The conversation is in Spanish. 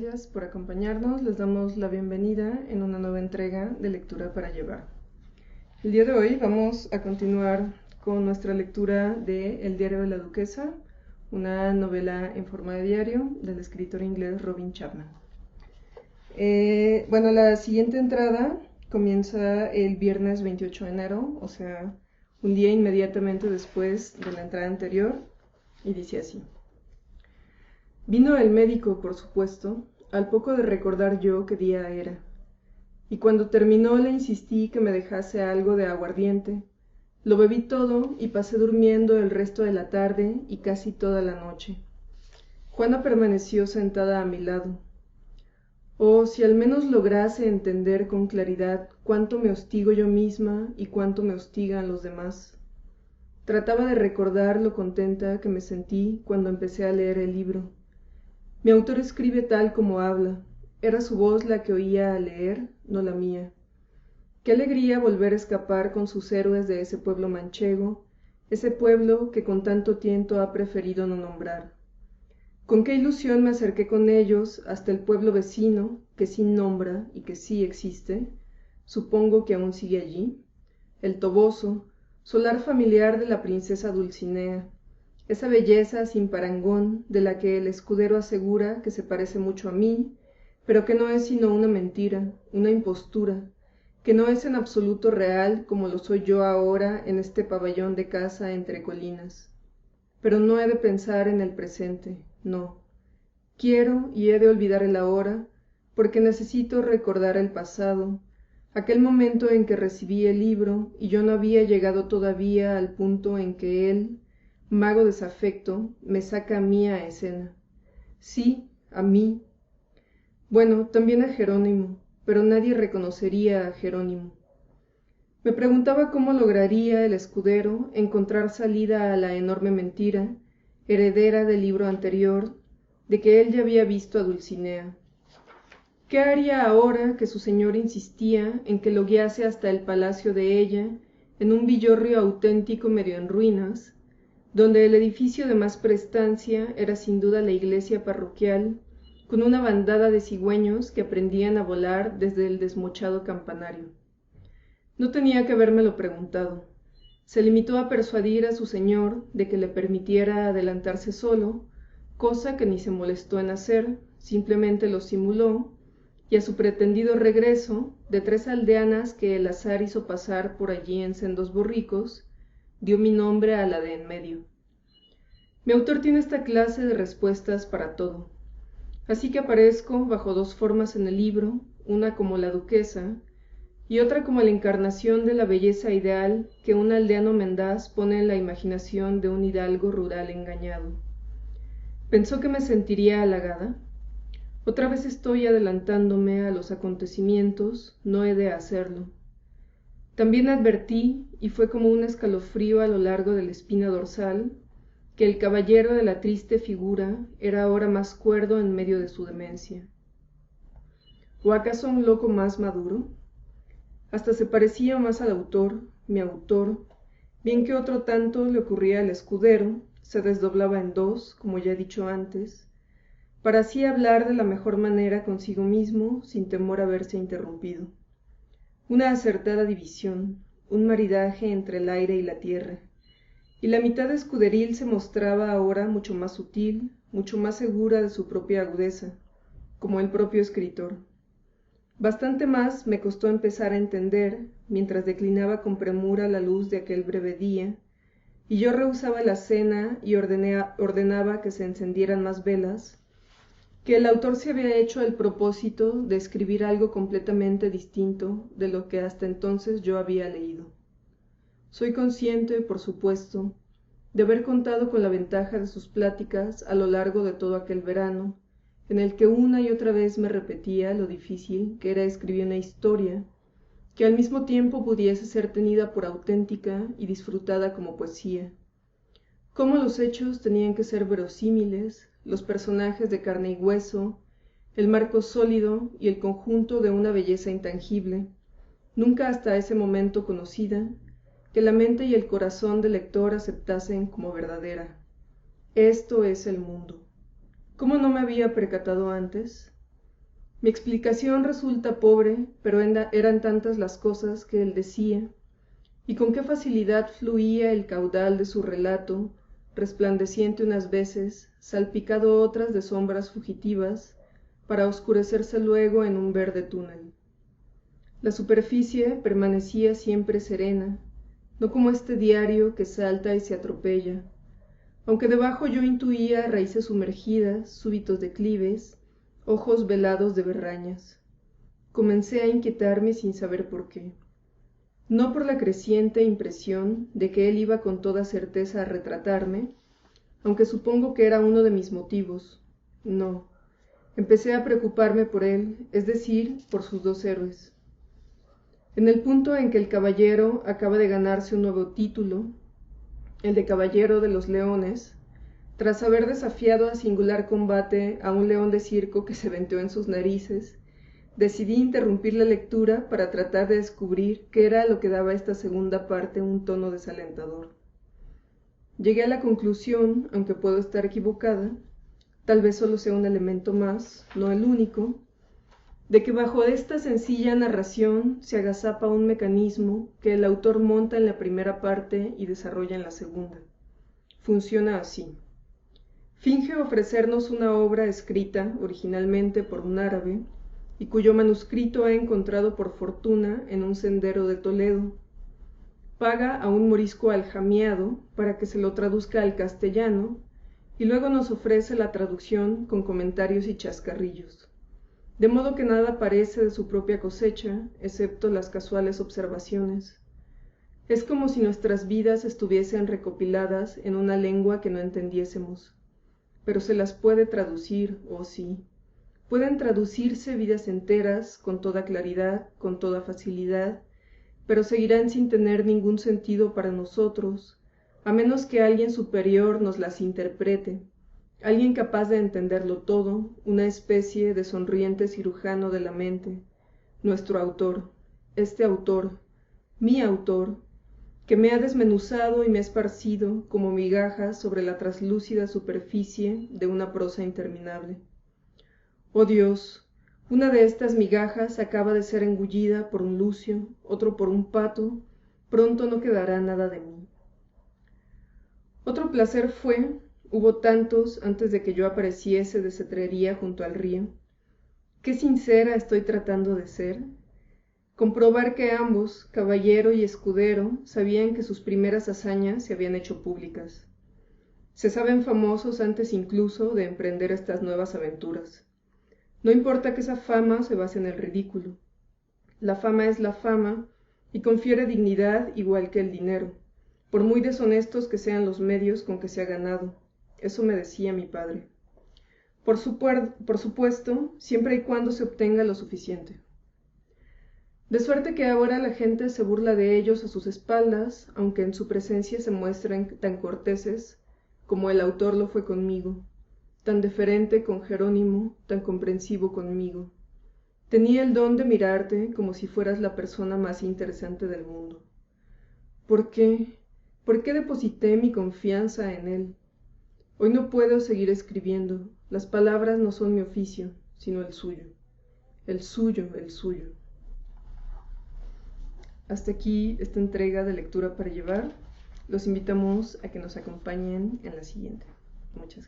gracias por acompañarnos. Les damos la bienvenida en una nueva entrega de Lectura para Llevar. El día de hoy vamos a continuar con nuestra lectura de El diario de la duquesa, una novela en forma de diario del escritor inglés Robin Chapman. La siguiente entrada comienza el viernes 28 de enero, o sea, un día inmediatamente después de la entrada anterior, y dice así. Vino el médico, por supuesto, al poco de recordar yo qué día era, y cuando terminó le insistí que me dejase algo de aguardiente. Lo bebí todo y pasé durmiendo el resto de la tarde y casi toda la noche. Juana permaneció sentada a mi lado. Oh, si al menos lograse entender con claridad cuánto me hostigo yo misma y cuánto me hostigan los demás. Trataba de recordar lo contenta que me sentí cuando empecé a leer el libro. Mi autor escribe tal como habla. Era su voz la que oía al leer, no la mía. Qué alegría volver a escapar con sus héroes de ese pueblo manchego, ese pueblo que con tanto tiento ha preferido no nombrar. Con qué ilusión me acerqué con ellos hasta el pueblo vecino, que sí nombra y que sí existe, supongo que aún sigue allí, el Toboso, solar familiar de la princesa Dulcinea, esa belleza sin parangón de la que el escudero asegura que se parece mucho a mí, pero que no es sino una mentira, una impostura, que no es en absoluto real como lo soy yo ahora en este pabellón de casa entre colinas. Pero no he de pensar en el presente, no. Quiero y he de olvidar el ahora, porque necesito recordar el pasado, aquel momento en que recibí el libro y yo no había llegado todavía al punto en que él, mago desafecto, me saca a mí a escena. Sí, a mí. Bueno, también a Jerónimo, pero nadie reconocería a Jerónimo. Me preguntaba cómo lograría el escudero encontrar salida a la enorme mentira, heredera del libro anterior, de que él ya había visto a Dulcinea. ¿Qué haría ahora que su señor insistía en que lo guiase hasta el palacio de ella, en un villorrio auténtico medio en ruinas, donde el edificio de más prestancia era sin duda la iglesia parroquial, con una bandada de cigüeños que aprendían a volar desde el desmochado campanario? No tenía que habérmelo preguntado. Se limitó a persuadir a su señor de que le permitiera adelantarse solo, cosa que ni se molestó en hacer, simplemente lo simuló, y a su pretendido regreso, de 3 aldeanas que el azar hizo pasar por allí en sendos borricos, dio mi nombre a la de en medio. Mi autor tiene esta clase de respuestas para todo. Así que aparezco bajo 2 formas en el libro, una como la duquesa, y otra como la encarnación de la belleza ideal que un aldeano mendaz pone en la imaginación de un hidalgo rural engañado. ¿Pensó que me sentiría halagada? Otra vez estoy adelantándome a los acontecimientos, no he de hacerlo. También advertí, y fue como un escalofrío a lo largo de la espina dorsal, que el caballero de la triste figura era ahora más cuerdo en medio de su demencia. ¿O acaso un loco más maduro? Hasta se parecía más al autor, mi autor, bien que otro tanto le ocurría al escudero, se desdoblaba en 2, como ya he dicho antes, para así hablar de la mejor manera consigo mismo, sin temor a verse interrumpido. Una acertada división, un maridaje entre el aire y la tierra, y la mitad escuderil se mostraba ahora mucho más sutil, mucho más segura de su propia agudeza, como el propio escritor. Bastante más me costó empezar a entender, mientras declinaba con premura la luz de aquel breve día, y yo rehusaba la cena y ordenaba que se encendieran más velas, que el autor se había hecho el propósito de escribir algo completamente distinto de lo que hasta entonces yo había leído. Soy consciente, por supuesto, de haber contado con la ventaja de sus pláticas a lo largo de todo aquel verano, en el que una y otra vez me repetía lo difícil que era escribir una historia, que al mismo tiempo pudiese ser tenida por auténtica y disfrutada como poesía. Cómo los hechos tenían que ser verosímiles, los personajes de carne y hueso, el marco sólido y el conjunto de una belleza intangible, nunca hasta ese momento conocida, que la mente y el corazón del lector aceptasen como verdadera. Esto es el mundo. ¿Cómo no me había percatado antes? Mi explicación resulta pobre, pero eran tantas las cosas que él decía, y con qué facilidad fluía el caudal de su relato, resplandeciente unas veces, salpicado otras de sombras fugitivas, para oscurecerse luego en un verde túnel. La superficie permanecía siempre serena, no como este diario que salta y se atropella, aunque debajo yo intuía raíces sumergidas, súbitos declives, ojos velados de berrañas. Comencé a inquietarme sin saber por qué. No por la creciente impresión de que él iba con toda certeza a retratarme, aunque supongo que era uno de mis motivos. No. Empecé a preocuparme por él, es decir, por sus dos héroes. En el punto en que el caballero acaba de ganarse un nuevo título, el de Caballero de los Leones, tras haber desafiado a singular combate a un león de circo que se venteó en sus narices, decidí interrumpir la lectura para tratar de descubrir qué era lo que daba a esta segunda parte un tono desalentador. Llegué a la conclusión, aunque puedo estar equivocada, tal vez solo sea un elemento más, no el único, de que bajo esta sencilla narración se agazapa un mecanismo que el autor monta en la primera parte y desarrolla en la segunda. Funciona así. Finge ofrecernos una obra escrita originalmente por un árabe y cuyo manuscrito ha encontrado por fortuna en un sendero de Toledo. Paga a un morisco aljamiado para que se lo traduzca al castellano y luego nos ofrece la traducción con comentarios y chascarrillos. De modo que nada parece de su propia cosecha, excepto las casuales observaciones. Es como si nuestras vidas estuviesen recopiladas en una lengua que no entendiésemos. Pero se las puede traducir, oh sí. Pueden traducirse vidas enteras, con toda claridad, con toda facilidad, pero seguirán sin tener ningún sentido para nosotros, a menos que alguien superior nos las interprete, alguien capaz de entenderlo todo, una especie de sonriente cirujano de la mente, nuestro autor, este autor, mi autor, que me ha desmenuzado y me ha esparcido como migajas sobre la traslúcida superficie de una prosa interminable. Oh Dios, una de estas migajas acaba de ser engullida por un lucio, otro por un pato, pronto no quedará nada de mí. Otro placer fue, hubo tantos antes de que yo apareciese de cetrería junto al río. Qué sincera estoy tratando de ser. Comprobar que ambos, caballero y escudero, sabían que sus primeras hazañas se habían hecho públicas. Se saben famosos antes incluso de emprender estas nuevas aventuras. No importa que esa fama se base en el ridículo. La fama es la fama y confiere dignidad igual que el dinero, por muy deshonestos que sean los medios con que se ha ganado. Eso me decía mi padre. Por supuesto, siempre y cuando se obtenga lo suficiente. De suerte que ahora la gente se burla de ellos a sus espaldas, aunque en su presencia se muestran tan corteses como el autor lo fue conmigo, tan deferente con Jerónimo, tan comprensivo conmigo. Tenía el don de mirarte como si fueras la persona más interesante del mundo. ¿Por qué? ¿Por qué deposité mi confianza en él? Hoy no puedo seguir escribiendo. Las palabras no son mi oficio, sino el suyo. El suyo, el suyo. Hasta aquí esta entrega de Lectura para Llevar. Los invitamos a que nos acompañen en la siguiente. Muchas gracias.